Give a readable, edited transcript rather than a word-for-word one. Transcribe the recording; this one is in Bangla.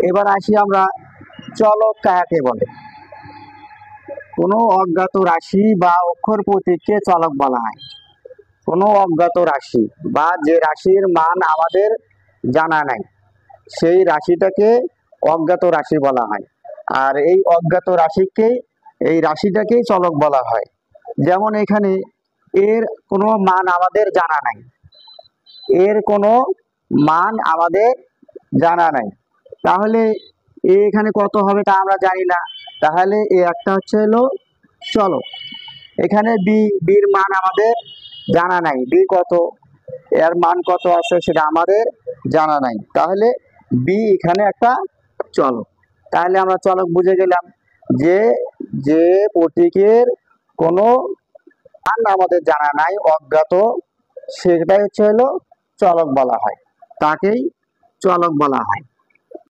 এবার আসি আমরা চলক কাকে বলে। কোনো অজ্ঞাত রাশি বা অক্ষর প্রতীককে চলক বলা হয়। কোনো অজ্ঞাত রাশি বা যে রাশির মান আমাদের জানা নাই সেই রাশিটাকে অজ্ঞাত রাশি বলা হয়। আর এই অজ্ঞাত রাশিটাকেই চলক বলা হয়। যেমন এখানে এর কোনো মান আমাদের জানা নাই, এর কোনো মান আমাদের জানা নাই, তাহলে এখানে কত হবে তা আমরা জানি না, তাহলে এ একটা হচ্ছে হলো চলক। এখানে বির মান আমাদের জানা নাই, বি কত, এর মান কত আছে সেটা আমাদের জানা নাই, তাহলে বি এখানে একটা চলক। তাহলে আমরা চলক বুঝে গেলাম যে যে প্রতীকের কোনো মান আমাদের জানা নাই, অজ্ঞাত, সেটাই হচ্ছে হলো চলক বলা হয়, তাকেই চলক বলা হয়।